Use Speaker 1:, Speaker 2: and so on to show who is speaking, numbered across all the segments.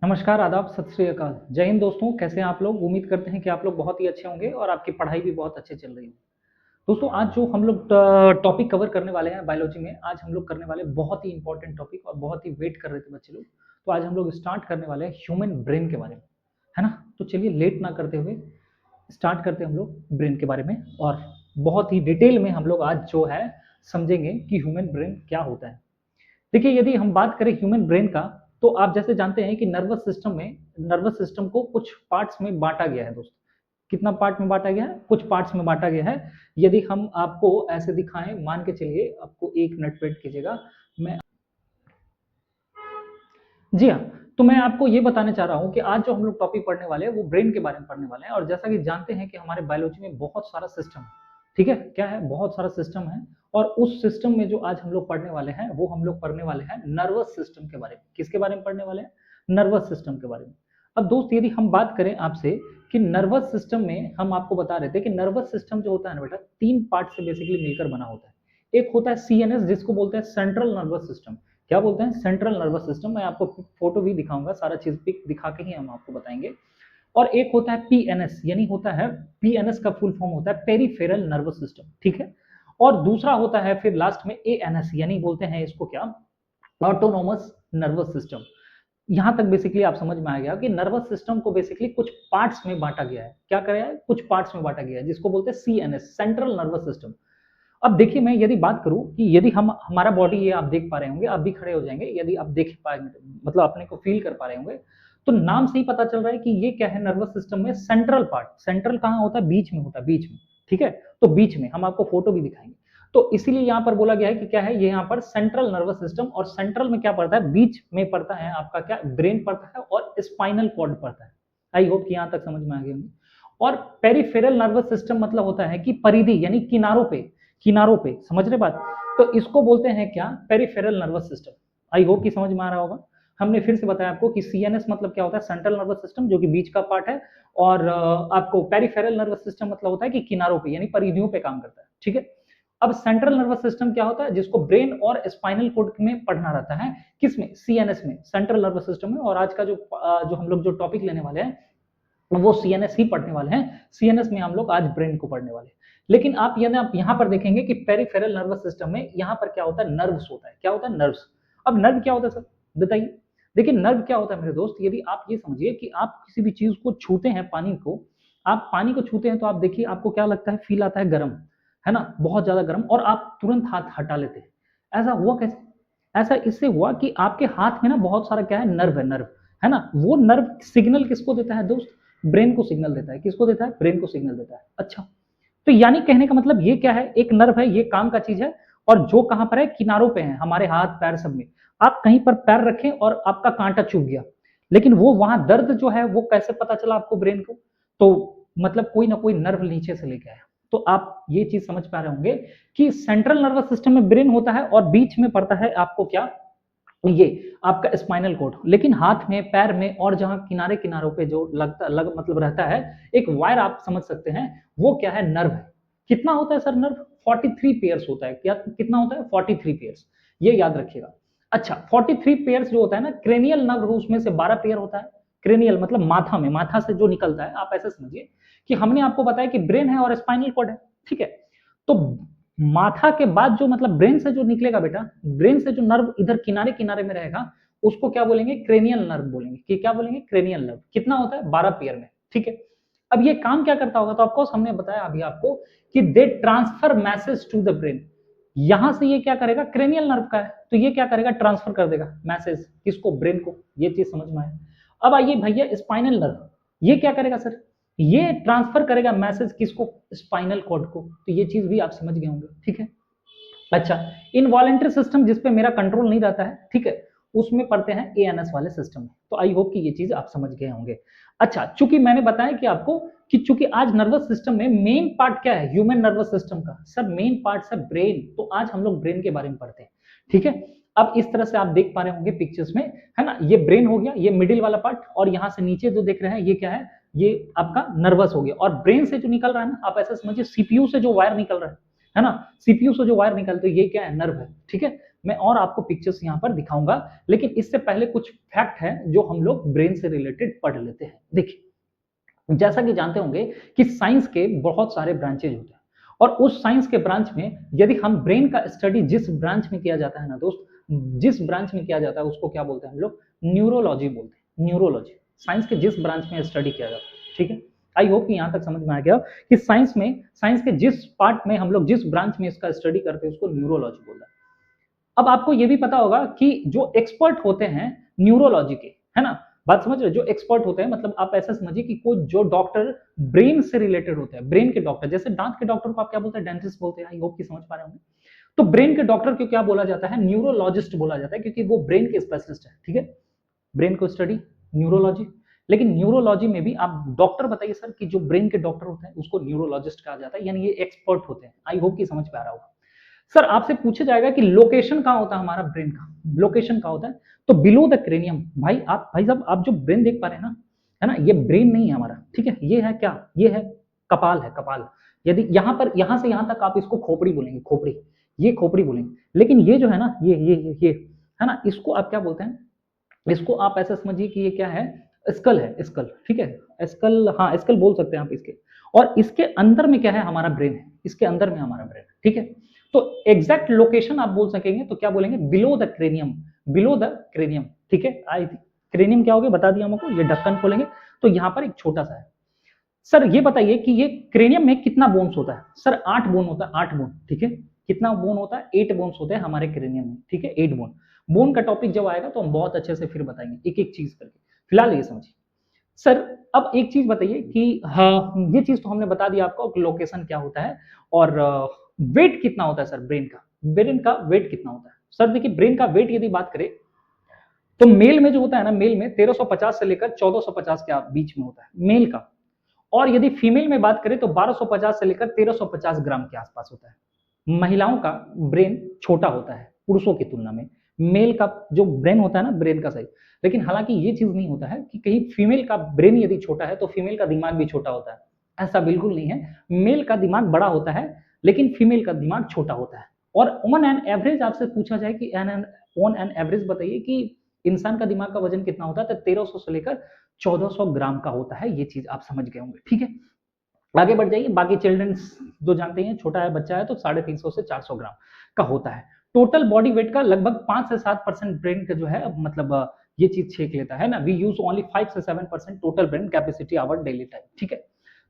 Speaker 1: नमस्कार, आदाब, सत श्री अकाल। जय हिंद दोस्तों, कैसे हैं आप लोग? उम्मीद करते हैं कि आप लोग बहुत ही अच्छे होंगे और आपकी पढ़ाई भी बहुत अच्छे चल रही है। दोस्तों, आज जो हम लोग टॉपिक कवर करने वाले हैं बायोलॉजी में, आज हम लोग करने वाले बहुत ही इंपॉर्टेंट टॉपिक और बहुत ही वेट कर रहे थे बच्चे लोग। तो आज हम लोग स्टार्ट करने वाले हैं ह्यूमन ब्रेन के बारे में, है ना? तो चलिए लेट ना करते हुए स्टार्ट करते हैं हम लोग ब्रेन के बारे में और बहुत ही डिटेल में हम लोग आज जो है समझेंगे कि ह्यूमन ब्रेन क्या होता है। देखिए, यदि हम बात करें ह्यूमन ब्रेन का, तो आप जैसे जानते हैं कि नर्वस सिस्टम को कुछ पार्ट्स में बांटा गया है दोस्तों। कितना पार्ट में बांटा गया है? कुछ पार्ट्स में बांटा गया है। यदि हम आपको ऐसे दिखाएं, मान के चलिए, आपको एक मिनट वेट कीजिएगा। मैं जी हाँ, तो मैं आपको ये बताने चाह रहा हूँ कि आज जो हम लोग टॉपिक पढ़ने वाले हैं वो ब्रेन के बारे में पढ़ने वाले हैं। और जैसा कि जानते हैं कि हमारे बायोलॉजी में बहुत सारा सिस्टम है, ठीक है? क्या है? बहुत सारा सिस्टम है। और उस सिस्टम में जो आज हम लोग पढ़ने वाले हैं वो हम लोग पढ़ने वाले हैं नर्वस सिस्टम के बारे में। किसके बारे में पढ़ने वाले हैं? नर्वस सिस्टम के बारे में। अब दोस्त, यदि हम बात करें आपसे कि नर्वस सिस्टम में, हम आपको बता रहे थे कि नर्वस सिस्टम जो होता है ना बेटा, 3 पार्ट से बेसिकली मिलकर बना होता है। एक होता है सीएनएस, जिसको बोलते हैं सेंट्रल नर्वस सिस्टम। क्या बोलते हैं? Central nervous system. मैं आपको फोटो भी दिखाऊंगा, सारा चीज पिक दिखा के ही हम आपको बताएंगे। और एक होता है पीएनएस, यानी होता है, पीएनएस का फुल फॉर्म होता है पेरिफेरल नर्वस सिस्टम, ठीक है? और दूसरा होता है फिर लास्ट में एएनएस, यानी बोलते हैं इसको क्या? Autonomous nervous system. यहां तक बेसिकली आप समझ में आ गया कि नर्वस सिस्टम को बेसिकली कुछ पार्ट्स में बांटा गया है। क्या कराया है? कुछ पार्ट्स में बांटा गया है, जिसको बोलते हैं सीएनएस, सेंट्रल नर्वस सिस्टम। अब देखिए, मैं यदि बात करूं कि यदि हम हमारा बॉडी, ये आप देख पा रहे होंगे, आप भी खड़े हो जाएंगे यदि आप देख पाएंगे, मतलब अपने को फील कर पा रहे होंगे, तो नाम से ही पता चल रहा है कि ये क्या है नर्वस सिस्टम में सेंट्रल पार्ट। सेंट्रल कहाँ होता है? बीच में होता है, बीच में, ठीक है? तो बीच में हम आपको फोटो भी दिखाएंगे। तो इसीलिए यहाँ पर बोला गया है कि क्या है ये, यहाँ पर सेंट्रल नर्वस सिस्टम। और सेंट्रल में क्या पड़ता है? बीच में पड़ता है आपका क्या? ब्रेन पड़ता है और स्पाइनल कॉर्ड पड़ता है। आई होप कि यहाँ तक समझ में आ गई होंगी। और पेरिफेरल नर्वस सिस्टम मतलब होता है कि परिधि, यानी किनारों पे, किनारों पे, समझ रहे बात? तो इसको बोलते हैं क्या? Peripheral nervous system. I hope कि समझ में आ रहा होगा। हमने फिर से बताया आपको कि सीएनएस मतलब क्या होता है? सेंट्रल नर्वस सिस्टम, जो कि बीच का पार्ट है। और आपको पेरिफेरल नर्वस सिस्टम मतलब होता है कि किनारों पे, यानी परिधियों पे काम करता है, ठीक है? अब सेंट्रल नर्वस सिस्टम क्या होता है? जिसको ब्रेन और स्पाइनल कोड में पढ़ना रहता है। किसमें? सीएनएस में, सेंट्रल नर्वस सिस्टम में। और आज का जो हम लोग जो टॉपिक लेने वाले हैं वो सीएनएस ही पढ़ने वाले हैं। सीएनएस में हम लोग आज ब्रेन को पढ़ने वाले हैं। लेकिन आप यहाँ पर देखेंगे कि पेरिफेरल नर्वस सिस्टम में यहाँ पर क्या होता है? नर्व्स होता है। क्या होता है? नर्व्स। अब नर्व क्या होता है सर, बताइए। देखिए, नर्व क्या होता है मेरे दोस्त, यदि आप ये समझिए कि आप किसी भी चीज को छूते हैं, पानी को, आप पानी को छूते हैं तो आप देखिए आपको क्या लगता है? फील आता है गर्म, है ना? बहुत ज्यादा गर्म, और आप तुरंत हाथ हटा लेते हैं। ऐसा हुआ कैसे? ऐसा इससे हुआ कि आपके हाथ में ना बहुत सारा क्या है? नर्व है, नर्व, है ना? वो नर्व सिग्नल किसको देता है दोस्त? ब्रेन को सिग्नल देता है। किसको देता है? ब्रेन को सिग्नल देता है। अच्छा, तो यानी कहने का मतलब ये क्या है? एक नर्व है, ये काम का चीज है। और जो कहां पर है? किनारों पे है, हमारे हाथ पैर सब में। आप कहीं पर पैर रखें और आपका कांटा चुभ गया, लेकिन वो वहां दर्द जो है वो कैसे पता चला आपको ब्रेन को? तो मतलब कोई ना कोई नर्व नीचे से लेके आया। तो आप ये चीज समझ पा रहे होंगे कि सेंट्रल नर्वस सिस्टम में ब्रेन होता है और बीच में पड़ता है आपको क्या? ये आपका स्पाइनल कोड। लेकिन हाथ में, पैर में, और जहां किनारे किनारों पे जो मतलब रहता है एक वायर, आप समझ सकते हैं, वो क्या है? नर्व है। कितना होता है सर नर्व? 43 पेयर्स होता है। क्या कितना होता है? 43 पेयर्स, ये याद रखिएगा। अच्छा, 43 पेयर्स जो होता है ना, क्रेनियल नर्व उसमें से 12 पेयर होता है। क्रेनियल मतलब माथा में, माथा से जो निकलता है। आप ऐसे समझिए कि हमने आपको बताया कि ब्रेन है और स्पाइनल कोड है, ठीक है? तो माथा के बाद जो, मतलब ब्रेन से जो निकलेगा बेटा, ब्रेन से जो नर्व इधर किनारे किनारे में रहेगा, उसको क्या बोलेंगे? क्रेनियल नर्व बोलेंगे। कि क्या बोलेंगे? Cranial nerve. कितना होता है? 12 पेयर में, ठीक है? अब ये काम क्या करता होगा? तो ऑफकोर्स हमने बताया अभी आपको कि they transfer message to the brain. यहां से ये क्या करेगा? क्रेनियल नर्व का है, तो ये क्या करेगा? ट्रांसफर कर देगा मैसेज। किसको? ब्रेन को। ये चीज समझ में आया? अब आइए भैया, स्पाइनल नर्व, ये क्या करेगा सर? ये ट्रांसफर करेगा मैसेज किसको? स्पाइनल कॉर्ड को। तो ये चीज भी आप समझ गए होंगे, ठीक है? अच्छा, इनवॉलेंट्री सिस्टम, जिसपे मेरा कंट्रोल नहीं रहता है, ठीक है, उसमें पढ़ते हैं एएनएस वाले सिस्टम में। तो आई होप कि ये चीज आप समझ गए होंगे। अच्छा, चूंकि मैंने बताया कि आपको कि चूंकि आज नर्वस सिस्टम में मेन पार्ट क्या है ह्यूमन नर्वस सिस्टम का? सर मेन पार्ट है ब्रेन। तो आज हम लोग ब्रेन के बारे में पढ़ते हैं, ठीक है? अब इस तरह से आप देख पा रहे होंगे पिक्चर्स में, है ना? ये ब्रेन हो गया, ये मिडिल वाला पार्ट, और यहां से नीचे जो देख रहे हैं ये क्या है? ये आपका नर्वस हो गया। और ब्रेन से जो निकल रहा है ना, आप ऐसा समझिए सीपीयू से जो वायर निकल रहा है ना? सीपीयू से जो वायर निकलते, ये क्या है? नर्व है, ठीक है? मैं और आपको पिक्चर्स यहाँ पर दिखाऊंगा, लेकिन इससे पहले कुछ फैक्ट है जो हम लोग ब्रेन से रिलेटेड पढ़ लेते हैं। देखिए, जैसा कि जानते होंगे कि साइंस के बहुत सारे ब्रांचेज होते हैं, और उस साइंस के ब्रांच में यदि हम ब्रेन का स्टडी जिस ब्रांच में किया जाता है ना दोस्त, जिस ब्रांच में किया जाता है उसको क्या बोलते हैं हम लोग? न्यूरोलॉजी बोलते हैं। न्यूरोलॉजी साइंस के जिस ब्रांच में स्टडी किया जाता है, ठीक है। आई होप कि यहाँ तक समझ में आ गया कि साइंस के जिस पार्ट में हम लोग जिस ब्रांच में इसका स्टडी करते हैं उसको न्यूरोलॉजी बोलते हैं। अब आपको ये भी पता होगा कि जो एक्सपर्ट होते हैं न्यूरोलॉजी के, है ना, बात समझ रहे, जो एक्सपर्ट होते हैं मतलब आप ऐसा समझिए कि कोई जो डॉक्टर ब्रेन से रिलेटेड होते हैं, ब्रेन के डॉक्टर, जैसे दांत के डॉक्टर को आप क्या बोलते हैं? डेंटिस्ट बोलते हैं। आई होप कि समझ पा रहे होंगे। तो ब्रेन के डॉक्टर को क्या बोला जाता है? न्यूरोलॉजिस्ट बोला जाता है, क्योंकि वो ब्रेन के स्पेशलिस्ट है, ठीक है। ब्रेन को स्टडी न्यूरोलॉजी। लेकिन न्यूरोलॉजी में भी आप डॉक्टर बताइए सर कि जो ब्रेन के डॉक्टर होते हैं उसको न्यूरोलॉजिस्ट कहा जाता है, यानी ये एक्सपर्ट होते हैं। आई होप कि समझ पा रहा होगा। सर आपसे पूछा जाएगा कि लोकेशन कहाँ होता है हमारा ब्रेन का? लोकेशन कहाँ होता है? तो बिलो द क्रेनियम। भाई साहब आप जो ब्रेन देख पा रहे हैं ना, है ना, ये ब्रेन नहीं है हमारा, ठीक है। ये है क्या? ये है कपाल, है कपाल। यदि यहाँ पर यहाँ से यहाँ तक आप इसको खोपड़ी बोलेंगे, खोपड़ी, ये खोपड़ी बोलेंगे। लेकिन ये जो है ना, ये है ना, इसको आप क्या बोलते हैं? इसको आप ऐसा समझिए कि ये क्या है? स्कल है, स्कल, ठीक है। स्कल, हाँ स्कल बोल सकते हैं आप इसके। और इसके अंदर में क्या है? हमारा ब्रेन है। इसके अंदर में हमारा ब्रेन है, ठीक है। तो एग्जैक्ट लोकेशन आप बोल सकेंगे तो क्या बोलेंगे? Below the cranium, below the cranium, ठीक है। आई क्रेनियम क्या हो गया बता दिया हमको, ये ढक्कन खोलेंगे तो यहाँ पर एक छोटा सा है। सर ये बताइए कि ये क्रेनियम में कितना बोन्स होता है? सर 8 बोन होता है, 8 बोन, ठीक है। कितना बोन होता है? 8 बोन्स होते हैं हमारे क्रेनियम में, ठीक है। 8 बोन। बोन का टॉपिक जब आएगा तो हम बहुत अच्छे से फिर बताएंगे एक एक चीज करके। फिलहाल ये समझिए। सर अब एक चीज बताइए कि हाँ, ये चीज तो हमने बता दिया आपको लोकेशन क्या होता है, और वेट कितना होता है सर ब्रेन का? ब्रेन का वेट कितना होता है? सर देखिए, ब्रेन का वेट यदि बात करें तो मेल में जो होता है ना, मेल में 1350 से लेकर 1450 के बीच में होता है मेल का। और यदि फीमेल में बात करें तो 1250 से लेकर 1350 ग्राम के आसपास होता है। महिलाओं का ब्रेन छोटा होता है पुरुषों की तुलना में। मेल का जो ब्रेन होता है ना, ब्रेन का साइज। लेकिन हालांकि ये चीज नहीं होता है कि कहीं फीमेल का ब्रेन यदि छोटा है तो फीमेल का दिमाग भी छोटा होता है, ऐसा बिल्कुल नहीं है। मेल का दिमाग बड़ा होता है लेकिन फीमेल का दिमाग छोटा होता है। और ऑन एन एवरेज आपसे पूछा जाए कि ऑन एन एवरेज बताइए कि इंसान का दिमाग का वजन कितना होता है, तो 1300 से लेकर 1400 ग्राम का होता है। ये चीज आप समझ गए होंगे, ठीक है। आगे बढ़ जाइए। बाकी चिल्ड्रंस जो जानते हैं, छोटा है बच्चा है तो 350 से 400 ग्राम का होता है। टोटल बॉडी वेट का लगभग 5 से 7% ब्रेन का जो है मतलब ये चीज छेक लेता है ना। वी यूज ओनली 5 से 7% total brain capacity our daily time, ठीक है।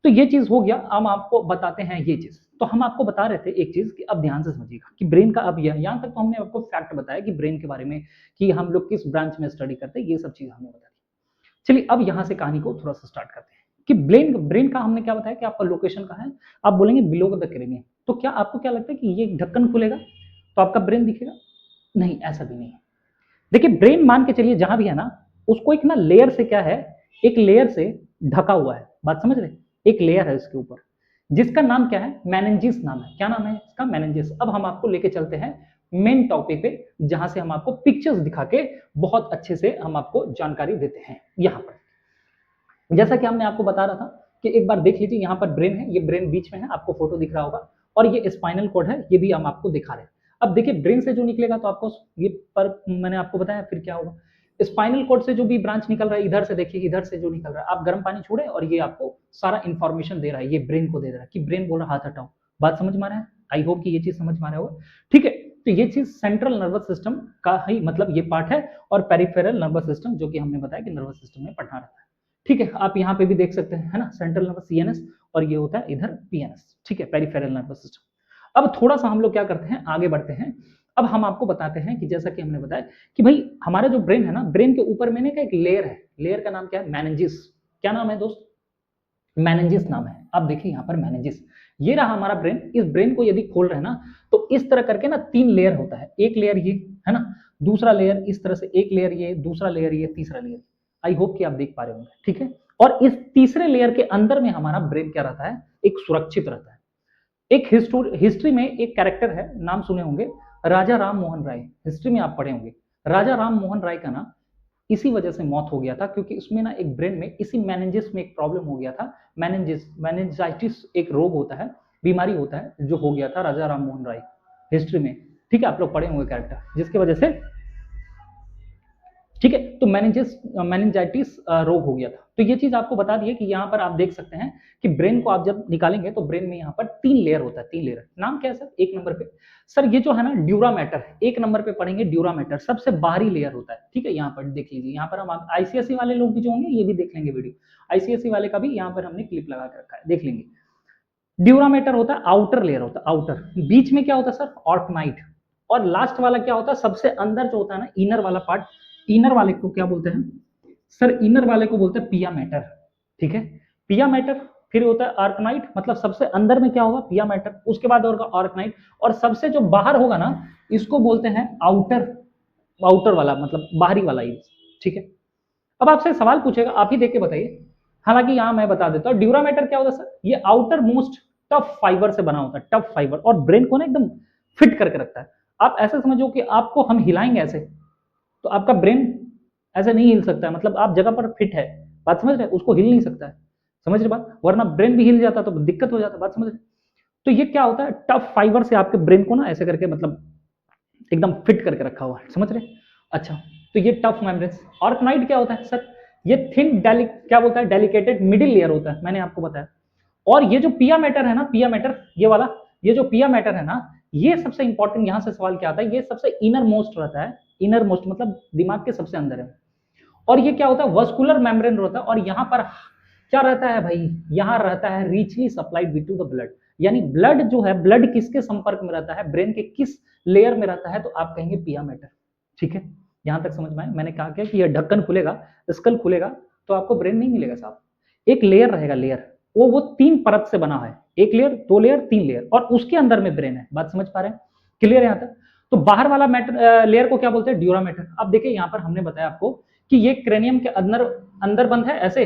Speaker 1: तो ये चीज हो गया। हम आपको बताते हैं ये चीज। तो हम आपको बता रहे थे एक चीज कि अब ध्यान से समझिएगा कि ब्रेन का अब यहाँ तक तो हमने आपको फैक्ट बताया कि ब्रेन के बारे में, कि हम लोग किस ब्रांच में स्टडी करते हैं, ये सब चीज हमने बता दी। चलिए अब यहाँ से कहानी को थोड़ा सा स्टार्ट करते हैं कि ब्रेन का हमने क्या बताया कि आपका लोकेशन कहाँ है। आप बोलेंगे बिलो द क्रेनियम। तो क्या आपको क्या लगता है कि ये ढक्कन खुलेगा तो आपका ब्रेन दिखेगा? नहीं, ऐसा भी नहीं है। देखिए, ब्रेन मान के चलिए जहां भी है ना, उसको एक ना लेयर से क्या है, एक लेयर से ढका हुआ है। बात समझ रहे? एक लेयर है इसके ऊपर जिसका नाम क्या है? मेनिंजिस नाम है। क्या नाम है इसका? मेनिंजिस। अब हम आपको लेके चलते हैं मेन टॉपिक पे, जहां से हम आपको पिक्चर्स दिखा के बहुत अच्छे से हम आपको जानकारी देते हैं। यहाँ पर जैसा कि हमने आपको बता रहा था कि एक बार देख लीजिए, यहाँ पर ब्रेन है, ये ब्रेन बीच में है, आपको फोटो दिख रहा होगा, और ये स्पाइनल कॉर्ड है, ये भी हम आपको दिखा रहे हैं। अब देखिए, ब्रेन से जो निकलेगा तो आपको ये पर मैंने आपको बताया फिर क्या होगा। स्पाइनल कॉर्ड से जो भी ब्रांच निकल रहा है, इधर से देखिए, इधर से जो निकल रहा है, आप गर्म पानी छोड़े और ये आपको सारा इंफॉर्मेशन दे रहा है, ये ब्रेन को दे रहा है कि ब्रेन बोल रहा हाथ हटाओ। बात समझ में आ रहा है? आई होप कि ये चीज समझ में आ रहा होगा, ठीक है। तो ये चीज सेंट्रल नर्वस सिस्टम का ही मतलब ये पार्ट है, और पेरिफेरल नर्वस सिस्टम जो कि हमने बताया कि नर्वस सिस्टम में पढ़ना रहता है, ठीक है। आप यहाँ पे भी देख सकते हैं, है ना, सेंट्रल नर्वस सीएनएस, और ये होता है इधर पीएनएस, ठीक है, पेरिफेरल नर्वस सिस्टम। अब थोड़ा सा हम लोग क्या करते हैं, आगे बढ़ते हैं। अब हम आपको बताते हैं कि जैसा कि हमने बताया कि भाई हमारा जो ब्रेन है ना, ब्रेन के ऊपर में का एक लेयर है, लेयर का नाम क्या है? मेनिंजिस। क्या नाम है दोस्त? मेनिंजिस नाम है। अब देखिए यहाँ पर मेनिंजिस, ये रहा हमारा ब्रेन। इस ब्रेन को यदि खोल रहे हैं ना तो इस तरह करके ना 3 लेयर होता है। एक लेयर ये है ना, दूसरा लेयर इस तरह से, एक लेयर ये, दूसरा लेयर ये, तीसरा लेयर। आई होप कि आप देख पा रहे होंगे, ठीक है। और इस तीसरे लेयर के अंदर में हमारा ब्रेन क्या रहता है? एक सुरक्षित रहता है। एक हिस्ट्री में एक कैरेक्टर है, नाम सुने होंगे, राजा राम मोहन राय। हिस्ट्री में आप पढ़े होंगे। राजा राम मोहन राय का ना इसी वजह से मौत हो गया था, क्योंकि उसमें ना एक ब्रेन में इसी मेनिंजिस में एक प्रॉब्लम हो गया था। मेनिंजाइटिस एक रोग होता है, बीमारी होता है, जो हो गया था राजा राम मोहन राय हिस्ट्री में। ठीक है, आप लोग पढ़े होंगे कैरेक्टर, जिसकी वजह से, ठीक है, तो मेनिंजाइटिस रोग हो गया था। तो ये चीज आपको बता दी है कि यहाँ पर आप देख सकते हैं कि ब्रेन को आप जब निकालेंगे तो ब्रेन में यहाँ पर 3 लेयर होता है, 3 लेयर। नाम क्या है सर? 1 नंबर पे सर ये जो है ना ड्यूरा मैटर है, 1 नंबर पे पढ़ेंगे ड्यूरा मैटर, सबसे बाहरी लेयर होता है। ठीक है, यहाँ पर देख लीजिए, यहाँ पर हम आईसीएसई वाले लोग भी जो होंगे ये भी देख लेंगे वीडियो, आईसीएसई वाले का भी यहाँ पर हमने क्लिप लगा के रखा है, देख लेंगे। ड्यूरा मैटर होता है आउटर लेयर होता है, आउटर। बीच में क्या होता है सर? ऑर्कनाइट। और लास्ट वाला क्या होता है? सबसे अंदर जो होता है ना, इनर वाला पार्ट, इनर वाले को क्या बोलते हैं सर? इनर वाले को बोलते हैं पिया मैटर। ठीक है, पिया मैटर, फिर होता है आर्कनाइट, मतलब सबसे अंदर में क्या होगा? पिया मैटर, उसके बाद होगा आर्कनाइट, और सबसे जो बाहर होगा ना इसको बोलते हैं आउटर, आउटर वाला मतलब बाहरी वाला ही। ठीक है, अब आपसे सवाल पूछेगा, आप ही देख के बताइए। हालांकि यहां मैं बता देता हूं, ड्यूरा मैटर क्या होता है सर? ये आउटर मोस्ट टफ फाइबर से बना होता है, टफ फाइबर, और ब्रेन को ना एकदम फिट करके रखता है। आप ऐसे समझो कि आपको हम हिलाएंगे ऐसे, तो आपका ब्रेन ऐसे नहीं हिल सकता है, मतलब आप जगह पर फिट है, बात समझ रहे हैं? उसको हिल नहीं सकता है, समझ रहे बात? वरना ब्रेन भी हिल जाता तो दिक्कत हो जाता, बात समझ रहे? तो ये क्या होता है? टफ फाइबर से आपके ब्रेन को ना ऐसे करके मतलब एकदम फिट करके रखा हुआ है, समझ रहे? अच्छा, तो ये टफ मेम्ब्रेन। ऑर्कनाइट क्या होता है सर? ये थिन क्या बोलता है? डेलिकेटेड मिडिल लेयर होता है, मैंने आपको बताया। और ये जो पिया मैटर है ना, पिया मैटर ये वाला, ये जो पिया मैटर है ना, ये सबसे इंपॉर्टेंट, यहां से सवाल क्या आता है, ये सबसे इनर मोस्ट रहता है, इनर मोस्ट मतलब दिमाग के सबसे अंदर है। और ये क्या होता है? वस्कुलर मेम्ब्रेन होता है, और यहाँ पर क्या रहता है भाई? यहाँ रहता है richly supplied with two the blood, यानी ब्लड जो है, ब्लड किसके संपर्क में रहता है? ब्रेन के किस लेयर में रहता है? तो आप कहेंगे पिया मैटर। ठीक है, यहां तक समझ में आए? मैंने कहा क्या कि ये ढक्कन खुलेगा, स्कल खुलेगा तो आपको ब्रेन नहीं मिलेगा साहब, एक लेयर रहेगा, लेयर, वो 3 परत से बना है, 1 लेयर, 2 लेयर, 3 लेयर, और उसके अंदर में ब्रेन है। बात समझ पा रहे हैं? क्लियर है यहां तक? तो बाहर वाला मैटर लेयर को क्या बोलते हैं? Dura mater. अब देखिए यहाँ पर हमने बताया आपको कि ये क्रेनियम के अंदर अंदर बंद है, ऐसे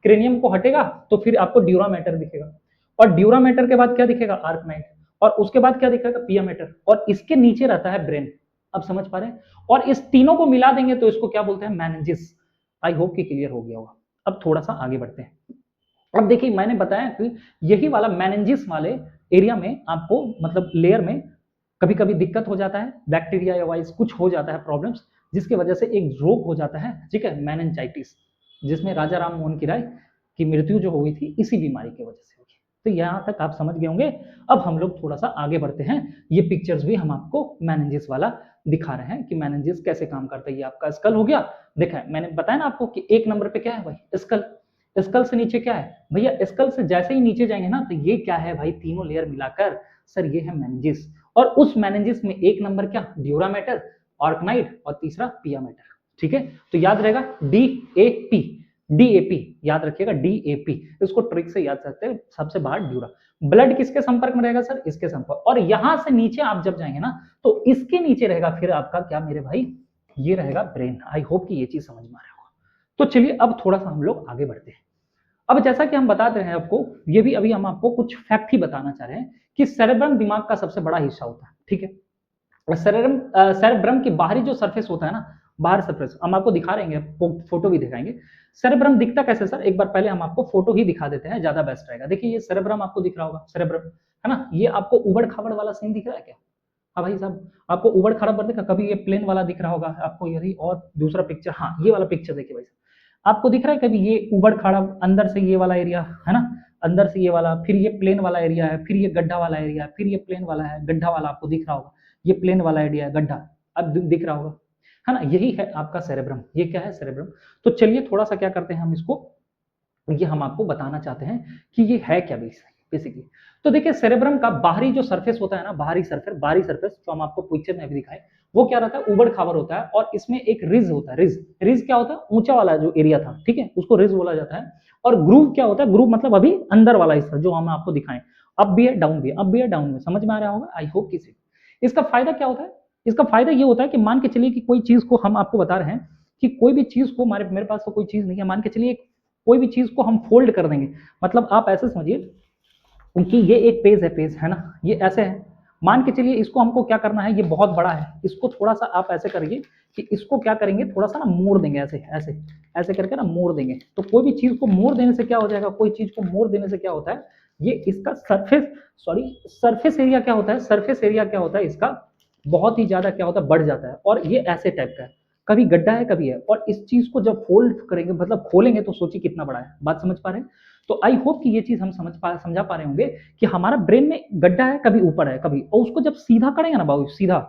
Speaker 1: क्रेनियम को हटेगा तो फिर आपको ड्यूरा मैटर दिखेगा, और ड्यूरा मैटर के बाद क्या दिखेगा? आर्कनाइट, और उसके बाद क्या दिखेगा? पिया मैटर, और इसके नीचे रहता है ब्रेन। अब समझ पा रहे हैं? और इस तीनों को मिला देंगे तो इसको क्या बोलते हैं? मेनिंजेस। आई होप कि क्लियर हो गया होगा। अब थोड़ा सा आगे बढ़ते हैं। अब देखिए मैंने बताया कि यही वाला मेनिंजेस वाले एरिया में आपको मतलब लेयर में कभी कभी दिक्कत हो जाता है, बैक्टीरिया या वाइस कुछ हो जाता है प्रॉब्लम्स, जिसकी वजह से एक रोग हो जाता है, ठीक है, मेनिंजाइटिस, जिसमें राजा राम मोहन की राय की मृत्यु जो हुई थी इसी बीमारी की वजह से हुई। तो यहाँ तक आप समझ गए होंगे। अब हम लोग थोड़ा सा आगे बढ़ते हैं। ये पिक्चर्स भी हम आपको मेनिंजेस वाला दिखा रहे हैं कि मेनिंजेस कैसे काम करता है। ये आपका स्कल हो गया, देखा है मैंने बताया ना आपको कि 1 नंबर पे क्या है भाई? स्कल। स्कल से नीचे क्या है भैया? स्कल से जैसे ही नीचे जाएंगे ना तो ये क्या है भाई? तीनों लेयर मिलाकर सर ये है मेनिंजेस। और उस मेनिंजेस में 1 नंबर क्या? ड्यूरा मैटर, ऑर्कनाइट, और तीसरा पिया मैटर। ठीक है, तो याद रहेगा DAP, DAP याद रखिएगा, DAP, इसको ट्रिक से याद सकते हैं। सबसे बाहर ड्यूरा। ब्लड किसके संपर्क में रहेगा सर? इसके संपर्क। और यहां से नीचे आप जब जाएंगे ना तो इसके नीचे रहेगा फिर आपका क्या मेरे भाई? ये रहेगा ब्रेन। आई होप कि ये चीज समझ में आ रहा होगा। तो चलिए अब थोड़ा सा हम लोग आगे बढ़ते हैं। अब जैसा कि हम बताते हैं आपको, ये भी अभी हम आपको कुछ फैक्ट ही बताना चाह रहे हैं कि सेरेब्रम दिमाग का सबसे बड़ा हिस्सा होता है। ठीक है, सेरेब्रम की बाहरी जो सरफेस होता है ना, बाहर सरफेस हम आपको दिखा रहेंगे, फोटो भी दिखाएंगे। सेरेब्रम दिखता कैसे सर? एक बार पहले हम आपको फोटो ही दिखा देते हैं, ज्यादा बेस्ट रहेगा। देखिए ये सेरेब्रम आपको दिख रहा होगा, सेरेब्रम है ना, ये आपको उबड़ खाबड़ वाला सीन दिख रहा है क्या? हाँ भाई साहब, आपको उबड़ खाबड़ देखा? कभी ये प्लेन वाला दिख रहा होगा आपको, यही और दूसरा पिक्चर, हाँ ये वाला पिक्चर देखिए भाई साहब, आपको दिख रहा है कभी ये उबड़ खाबड़? अंदर से ये वाला एरिया है ना, अंदर से ये वाला, फिर ये प्लेन वाला एरिया है, फिर ये गड्ढा वाला एरिया है, फिर ये प्लेन वाला है, गड्ढा वाला आपको दिख रहा होगा, ये प्लेन वाला एरिया है, गड्ढा अब दिख रहा होगा, है ना, यही है आपका सेरेब्रम। ये क्या है? सेरेब्रम। तो चलिए थोड़ा सा क्या करते हैं हम इसको, ये हम आपको बताना चाहते हैं कि ये है क्या बेसिकली। तो देखिए सेरेब्रम का बाहरी जो सरफेस होता है ना, बाहरी सरफेस जो हम आपको पिक्चर में अभी दिखाए, वो क्या रहता है? उबड़ खाबड़ होता है, और इसमें एक रिज होता है। रिज क्या होता है? ऊंचा वाला जो एरिया था, ठीक है, उसको रिज बोला जाता है। और ग्रूव क्या होता है? ग्रूव मतलब अभी अंदर वाला हिस्सा जो हम आपको दिखाएं, अप भी है डाउन भी है, अप भी है डाउन में, समझ में आ रहा होगा आई होप किसी। इसका फायदा क्या होता है? इसका फायदा ये होता है कि मान के चलिए कि कोई चीज को हम आपको बता रहे हैं कि कोई भी चीज को, मेरे पास तो कोई चीज नहीं है, मान के चलिए कोई भी चीज को हम फोल्ड कर देंगे, मतलब आप ऐसे समझिए कि ये एक पेज है ना, ये ऐसे है, मान के चलिए इसको हमको क्या करना है, ये बहुत बड़ा है, इसको थोड़ा सा आप ऐसे करिए कि इसको क्या करेंगे, थोड़ा सा ना मोड़ देंगे, ऐसे ऐसे ऐसे करके ना मोड़ देंगे। तो कोई भी चीज को मोड़ देने से क्या हो जाएगा? कोई चीज को मोड़ देने से क्या होता है? ये इसका सरफेस एरिया क्या होता है? सरफेस एरिया क्या होता है इसका? बहुत ही ज्यादा क्या होता है, बढ़ जाता है, और ये ऐसे टाइप का है, कभी गड्ढा है कभी है, और इस चीज को जब फोल्ड करेंगे मतलब खोलेंगे तो सोचिए कितना बड़ा है, बात समझ पा रहे हैं। तो आई होप कि ये चीज हम समझा पा रहे होंगे कि हमारा ब्रेन में गड्ढा है, कभी ऊपर है कभी, और उसको जब सीधा करेंगे ना बाबू, सीधा,